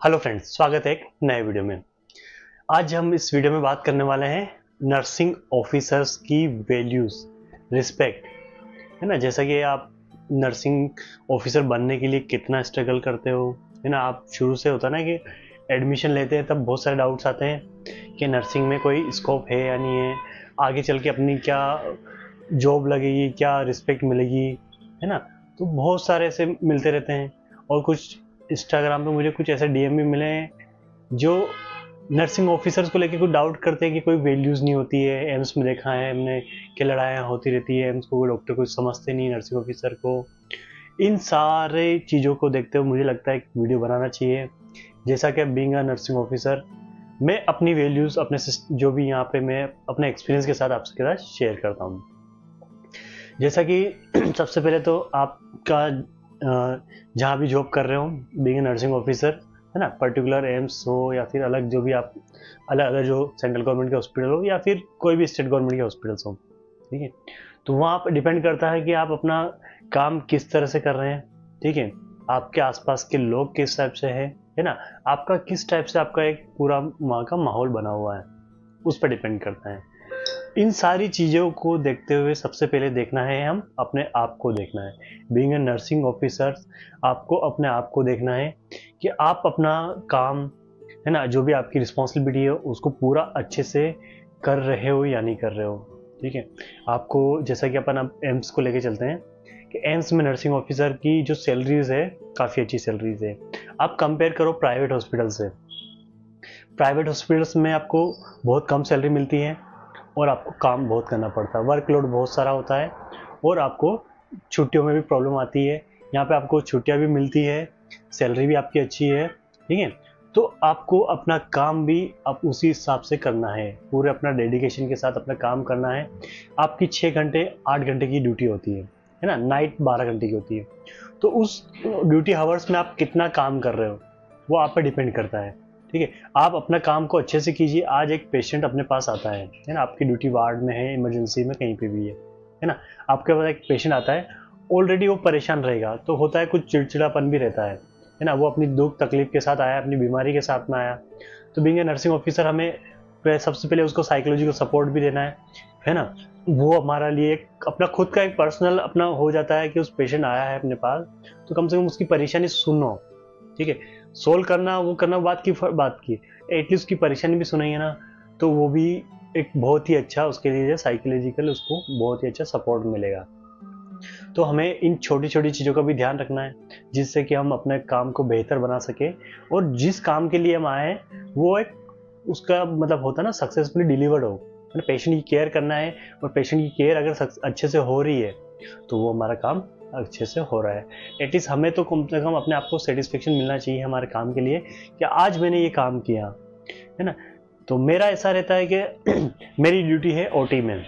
Hello friends, स्वागत है एक नए वीडियो में। आज हम इस वीडियो में बात करने वाले हैं नर्सिंग ऑफिसर्स की वैल्यूज़, रिस्पेक्ट, है ना। जैसा कि आप नर्सिंग ऑफिसर बनने के लिए कितना स्ट्रगल करते हो, है ना। आप शुरू से होता ना कि एडमिशन लेते हैं तब बहुत सारे डाउट्स आते हैं कि नर्सिंग में कोई स्कोप है या नहीं है, आगे चल के अपनी क्या जॉब लगेगी, क्या रिस्पेक्ट मिलेगी, है ना। तो बहुत सारे ऐसे मिलते रहते हैं। और कुछ इंस्टाग्राम पे मुझे कुछ ऐसे डीएम भी मिले हैं जो नर्सिंग ऑफिसर्स को लेके कुछ डाउट करते हैं कि कोई वैल्यूज़ नहीं होती है। एम्स में देखा है हमने कि लड़ाइयाँ होती रहती है, एम्स को कोई डॉक्टर कुछ समझते नहीं नर्सिंग ऑफिसर को। इन सारे चीज़ों को देखते हुए मुझे लगता है एक वीडियो बनाना चाहिए। जैसा कि बीइंग अ नर्सिंग ऑफिसर मैं अपनी वैल्यूज़ अपने जो भी यहाँ पे मैं अपने एक्सपीरियंस के साथ आपके साथ शेयर करता हूँ। जैसा कि सबसे पहले तो आपका जहाँ भी जॉब कर रहे हो, बीइंग ए नर्सिंग ऑफिसर, है ना, पर्टिकुलर एम्स हो या फिर अलग जो भी आप अलग अलग जो सेंट्रल गवर्नमेंट के हॉस्पिटल हो या फिर कोई भी स्टेट गवर्नमेंट के हॉस्पिटल्स हो, ठीक है। तो वहाँ पर डिपेंड करता है कि आप अपना काम किस तरह से कर रहे हैं, ठीक है। आपके आसपास के लोग किस टाइप से है ना। आपका किस टाइप से आपका एक पूरा वहाँ का माहौल बना हुआ है, उस पर डिपेंड करता है। इन सारी चीज़ों को देखते हुए सबसे पहले देखना है, हम अपने आप को देखना है। बीइंग ए नर्सिंग ऑफिसर आपको अपने आप को देखना है कि आप अपना काम, है ना, जो भी आपकी रिस्पॉन्सिबिलिटी है उसको पूरा अच्छे से कर रहे हो या नहीं कर रहे हो, ठीक है। आपको जैसा कि अपन अब एम्स को लेके चलते हैं कि एम्स में नर्सिंग ऑफिसर की जो सैलरीज है काफ़ी अच्छी सैलरीज है। आप कंपेयर करो प्राइवेट हॉस्पिटल से। प्राइवेट हॉस्पिटल्स में आपको बहुत कम सैलरी मिलती है और आपको काम बहुत करना पड़ता है, वर्कलोड बहुत सारा होता है और आपको छुट्टियों में भी प्रॉब्लम आती है। यहाँ पे आपको छुट्टियाँ भी मिलती है, सैलरी भी आपकी अच्छी है, ठीक है। तो आपको अपना काम भी आप उसी हिसाब से करना है, पूरे अपना डेडिकेशन के साथ अपना काम करना है। आपकी 6 घंटे 8 घंटे की ड्यूटी होती है ना, नाइट 12 घंटे की होती है। तो उस ड्यूटी हावर्स में आप कितना काम कर रहे हो वो आप पर डिपेंड करता है, ठीक है। आप अपना काम को अच्छे से कीजिए। आज एक पेशेंट अपने पास आता है ना, आपकी ड्यूटी वार्ड में है, इमरजेंसी में कहीं पे भी है ना। आपके पास एक पेशेंट आता है, ऑलरेडी वो परेशान रहेगा, तो होता है कुछ चिड़चिड़ापन भी रहता है ना। वो अपनी दुख तकलीफ के साथ आया, अपनी बीमारी के साथ में आया। तो बीइंग ए नर्सिंग ऑफिसर हमें सबसे पहले उसको साइकोलॉजिकल सपोर्ट भी देना है ना। वो हमारा लिए एक अपना खुद का एक पर्सनल अपना हो जाता है कि उस पेशेंट आया है अपने पास, तो कम से कम उसकी परेशानी सुनो, ठीक है। सोल्व करना वो करना बात की एटलीस्ट उसकी परेशानी भी सुनेंगे ना, तो वो भी एक बहुत ही अच्छा उसके लिए साइकोलॉजिकल उसको बहुत ही अच्छा सपोर्ट मिलेगा। तो हमें इन छोटी छोटी चीज़ों का भी ध्यान रखना है जिससे कि हम अपने काम को बेहतर बना सके और जिस काम के लिए हम आए हैं वो एक उसका मतलब होता है ना सक्सेसफुली डिलीवर्ड हो। पेशेंट की केयर करना है और पेशेंट की केयर अगर अच्छे से हो रही है तो वो हमारा काम अच्छे से हो रहा है। एटलीस्ट हमें तो कम से कम अपने आप को सेटिस्फेक्शन मिलना चाहिए हमारे काम के लिए कि आज मैंने ये काम किया, है ना। तो मेरा ऐसा रहता है कि मेरी ड्यूटी है ओटी में।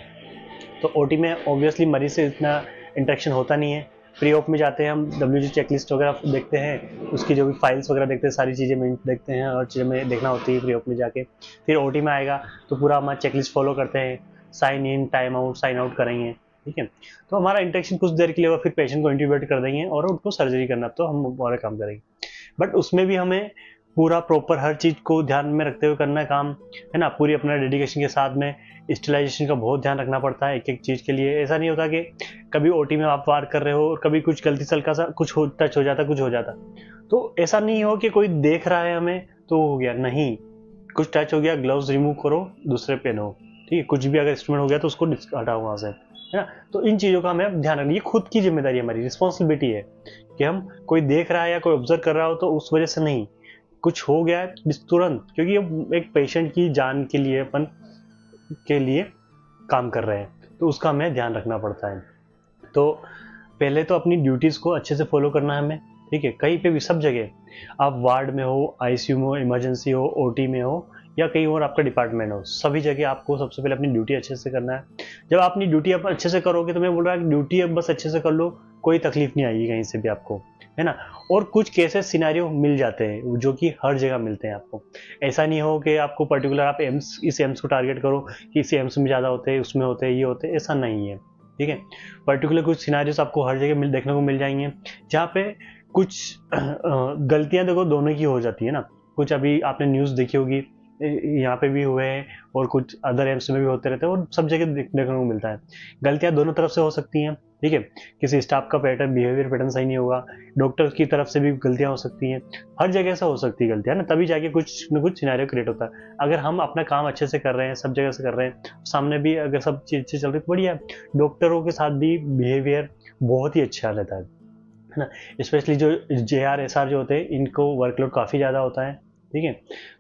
तो ओटी में ऑब्वियसली मरीज से इतना इंटरेक्शन होता नहीं है। प्री ऑप में जाते हैं हम, डब्ल्यूजी चेकलिस्ट वगैरह देखते हैं, उसकी जो भी फाइल्स वगैरह देखते हैं, सारी चीज़ें देखते हैं और चीज़ें में देखना होती है प्री ऑप में जाके। फिर ओटी में आएगा तो पूरा हमारा चेकलिस्ट फॉलो करते हैं, sign in time out sign out करेंगे, ठीक है। तो हमारा इंटरेक्शन कुछ देर के लिए फिर पेशेंट को इंट्यूबेट कर देंगे और उनको सर्जरी करना तो हम हमारा काम करेंगे। बट उसमें भी हमें पूरा प्रॉपर हर चीज़ को ध्यान में रखते हुए करना है काम, है ना। पूरी अपना डेडिकेशन के साथ में स्टेलाइजेशन का बहुत ध्यान रखना पड़ता है एक एक चीज़ के लिए। ऐसा नहीं होता कि कभी ओटी में आप वार कर रहे हो और कभी कुछ गलती से हल्का सा कुछ टच हो जाता कुछ हो जाता, तो ऐसा नहीं हो कि कोई देख रहा है हमें तो हो गया, नहीं। कुछ टच हो गया, ग्लव्स रिमूव करो, दूसरे पहनो, ठीक है। कुछ भी अगर इंस्ट्रूमेंट हो गया तो उसको हटाओ वहाँ से, है ना। तो इन चीज़ों का हमें ध्यान रखना, ये खुद की जिम्मेदारी है, हमारी रिस्पॉन्सिबिलिटी है कि हम कोई देख रहा है या कोई ऑब्जर्व कर रहा हो तो उस वजह से नहीं, कुछ हो गया है तुरंत, क्योंकि ये एक पेशेंट की जान के लिए अपन के लिए काम कर रहे हैं तो उसका हमें ध्यान रखना पड़ता है। तो पहले तो अपनी ड्यूटीज़ को अच्छे से फॉलो करना है हमें, ठीक है। कहीं पे भी सब जगह आप वार्ड में हो, आईसीयू में हो, इमरजेंसी हो, ओटी में हो या कहीं और आपका डिपार्टमेंट हो, सभी जगह आपको सबसे पहले अपनी ड्यूटी अच्छे से करना है। जब आप अपनी ड्यूटी आप अच्छे से करोगे तो मैं बोल रहा हूँ ड्यूटी अब बस अच्छे से कर लो, कोई तकलीफ नहीं आएगी कहीं से भी आपको, है ना। और कुछ केसेस सिनेरियो मिल जाते हैं जो कि हर जगह मिलते हैं आपको। ऐसा नहीं हो कि आपको पर्टिकुलर आप एम्स इस एम्स को टारगेट करो कि इस एम्स में ज़्यादा होते हैं, उसमें होते हैं, ये होते हैं, ऐसा नहीं है, ठीक है। पर्टिकुलर कुछ सिनेरियोस आपको हर जगह देखने को मिल जाएंगे जहाँ पे कुछ गलतियां देखो दोनों की हो जाती है ना। कुछ अभी आपने न्यूज़ देखी होगी, यहाँ पे भी हुए हैं और कुछ अदर एम्स में भी होते रहते हैं और सब जगह देखने को मिलता है। गलतियाँ दोनों तरफ से हो सकती हैं, ठीक है। किसी स्टाफ का पैटर्न, बिहेवियर पैटर्न सही नहीं होगा, डॉक्टर की तरफ से भी गलतियाँ हो सकती हैं, हर जगह से हो सकती है गलतियाँ ना, तभी जाके कुछ न कुछ सिनेरियो क्रिएट होता है। अगर हम अपना काम अच्छे से कर रहे हैं, सब जगह से कर रहे हैं, सामने भी अगर सब चीज़ें चल रही तो बढ़िया है। डॉक्टरों के साथ भी बिहेवियर बहुत ही अच्छा रहता है ना। स्पेशली जो JR SR जो होते हैं, इनको वर्कलोड काफ़ी ज़्यादा होता है, ठीक है,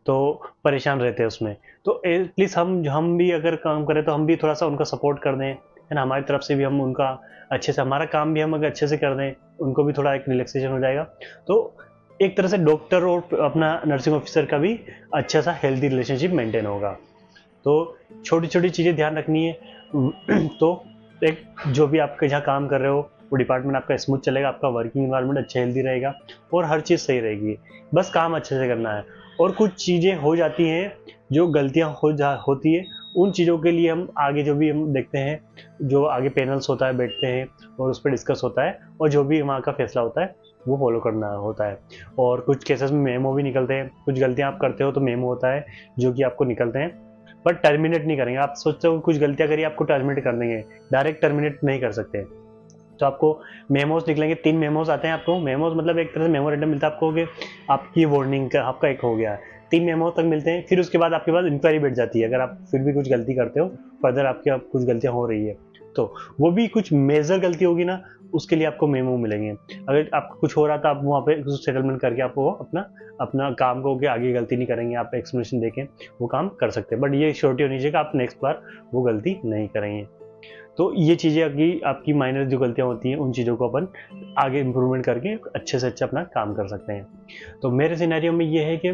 तो परेशान रहते हैं उसमें। तो एटलीस्ट हम भी अगर काम करें तो हम भी थोड़ा सा उनका सपोर्ट कर दें, है ना, हमारी तरफ से भी हम उनका अच्छे से, हमारा काम भी हम अगर अच्छे से कर दें, उनको भी थोड़ा एक रिलैक्सेशन हो जाएगा। तो एक तरह से डॉक्टर और अपना नर्सिंग ऑफिसर का भी अच्छा सा हेल्दी रिलेशनशिप मेंटेन होगा। तो छोटी छोटी चीज़ें ध्यान रखनी है। तो एक जो भी आपके जहाँ काम कर रहे हो वो डिपार्टमेंट आपका स्मूथ चलेगा, आपका वर्किंग इन्वायरमेंट अच्छा हेल्दी रहेगा और हर चीज़ सही रहेगी। बस काम अच्छे से करना है। और कुछ चीज़ें हो जाती हैं, जो गलतियाँ होती है, उन चीज़ों के लिए हम आगे जो भी हम देखते हैं, जो आगे पैनल्स होता है, बैठते हैं और उस पर डिस्कस होता है और जो भी वहाँ का फैसला होता है वो फॉलो करना होता है। और कुछ केसेस में मेमो भी निकलते हैं, कुछ गलतियाँ आप करते हो तो मेमो होता है जो कि आपको निकलते हैं, पर टर्मिनेट नहीं करेंगे। आप सोचते हो कुछ गलतियाँ करी आपको टर्मिनेट कर देंगे, डायरेक्ट टर्मिनेट नहीं कर सकते। तो आपको मेमोज निकलेंगे, 3 मेमोज आते हैं आपको। मेमोज मतलब एक तरह से मेमोरेंडम मिलता है आपको कि आपकी वार्निंग का आपका एक हो गया, 3 मेमो तक मिलते हैं। फिर उसके बाद आपके पास इंक्वायरी बैठ जाती है, अगर आप फिर भी कुछ गलती करते हो, फर्दर आपकी आप कुछ गलतियाँ हो रही है तो वो भी कुछ मेजर गलती होगी ना, उसके लिए आपको मेमो मिलेंगे। अगर आपको कुछ हो रहा था, आप वहाँ पे कुछ सेटलमेंट करके आप वो अपना अपना काम को, के आगे गलती नहीं करेंगे, आप एक्सप्लेनेशन देके वो काम कर सकते हैं। बट ये श्योरिटी होनी चाहिए कि आप नेक्स्ट बार वो गलती नहीं करेंगे। तो ये चीज़ें आपकी माइनर जो गलतियाँ होती हैं, उन चीज़ों को अपन आगे इम्प्रूवमेंट करके अच्छे से अच्छा अपना काम कर सकते हैं। तो मेरे सिनेरियो में ये है कि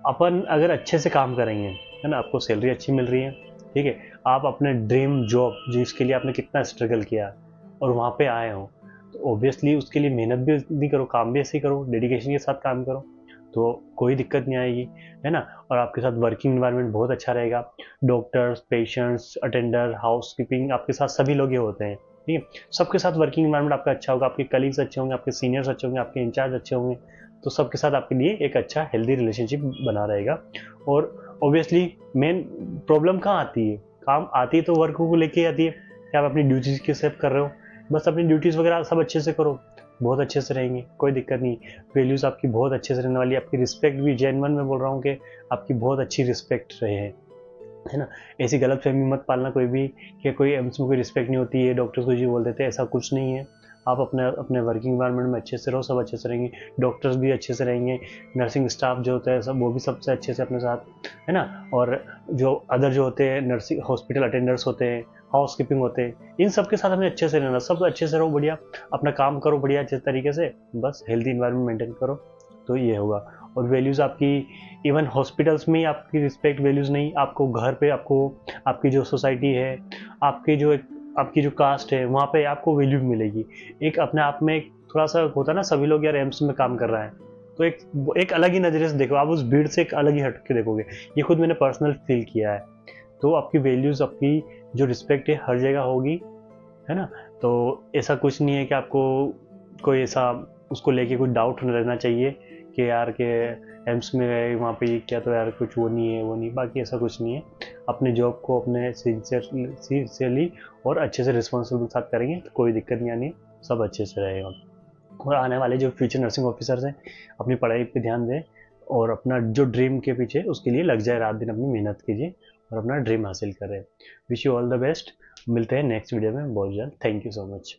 अपन अगर अच्छे से काम करेंगे, है ना, आपको सैलरी अच्छी मिल रही है, ठीक है, आप अपने ड्रीम जॉब जिसके लिए आपने कितना स्ट्रगल किया और वहाँ पे आए हो, तो ऑब्वियसली उसके लिए मेहनत भी नहीं करो, काम भी ऐसे ही करो, डेडिकेशन के साथ काम करो, तो कोई दिक्कत नहीं आएगी, है ना। और आपके साथ वर्किंग इन्वायरमेंट बहुत अच्छा रहेगा। डॉक्टर्स, पेशेंट्स, अटेंडर, हाउसकीपिंग, आपके साथ सभी लोग ये होते हैं, ठीक है। सबके साथ वर्किंग इन्वायरमेंट आपका अच्छा होगा, आपके कलीग्स अच्छे होंगे, आपके सीनियर्स अच्छे होंगे, आपके इंचार्ज अच्छे होंगे, तो सबके साथ आपके लिए एक अच्छा हेल्दी रिलेशनशिप बना रहेगा। और ऑब्वियसली मेन प्रॉब्लम कहाँ आती है, काम आती है तो वर्क को लेके आती है कि आप अपनी ड्यूटीज़ के सेव कर रहे हो, बस अपनी ड्यूटीज़ वगैरह सब अच्छे से करो, बहुत अच्छे से रहेंगे, कोई दिक्कत नहीं। वैल्यूज़ आपकी बहुत अच्छे से रहने वाली है, आपकी रिस्पेक्ट भी, जेन्युइन में बोल रहा हूँ कि आपकी बहुत अच्छी रिस्पेक्ट रहे है ना। ऐसी गलत फहमी मत पालना कोई भी कि कोई एम्स में कोई रिस्पेक्ट नहीं होती है, डॉक्टर्स को जी बोल देते हैं, ऐसा कुछ नहीं है। आप अपने अपने वर्किंग इन्वायरमेंट में अच्छे से रहो, सब अच्छे से रहेंगे, डॉक्टर्स भी अच्छे से रहेंगे, नर्सिंग स्टाफ जो होता है सब वो भी सबसे अच्छे से अपने साथ, है ना। और जो अदर जो होते हैं नर्सिंग हॉस्पिटल अटेंडर्स होते हैं, हाउसकीपिंग होते हैं, इन सब के साथ हमें अच्छे से रहना, सब अच्छे से रहो, बढ़िया अपना काम करो बढ़िया अच्छे तरीके से, बस हेल्दी इन्वायरमेंट मेंटेन करो, तो ये होगा। और वैल्यूज़ आपकी इवन हॉस्पिटल्स में ही आपकी रिस्पेक्ट वैल्यूज़ नहीं, आपको घर पे, आपको आपकी जो सोसाइटी है, आपकी जो कास्ट है, वहाँ पे आपको वैल्यू मिलेगी। एक अपने आप में एक थोड़ा सा होता है ना, सभी लोग यार एम्स में काम कर रहा है तो एक अलग ही नज़रिए से देखो, आप उस भीड़ से एक अलग ही हट के देखोगे। ये खुद मैंने पर्सनल फील किया है। तो आपकी वैल्यूज़, आपकी जो रिस्पेक्ट है हर जगह होगी, है ना। तो ऐसा कुछ नहीं है कि आपको कोई ऐसा उसको लेके कुछ डाउट रहना चाहिए कि यार के एम्स में गए वहाँ पे ये किया तो यार कुछ वो नहीं है, वो नहीं, बाकी ऐसा कुछ नहीं है। अपने जॉब को अपने सिंसियरली और अच्छे से रिस्पॉन्सिबल के साथ करेंगे तो कोई दिक्कत नहीं आनी, सब अच्छे से रहेगा। और आने वाले जो फ्यूचर नर्सिंग ऑफिसर्स हैं, अपनी पढ़ाई पे ध्यान दें और अपना जो ड्रीम के पीछे उसके लिए लग जाए, रात दिन अपनी मेहनत कीजिए और अपना ड्रीम हासिल करें। Wish you all the best. मिलते हैं नेक्स्ट वीडियो में बहुत जल्द। Thank you so much.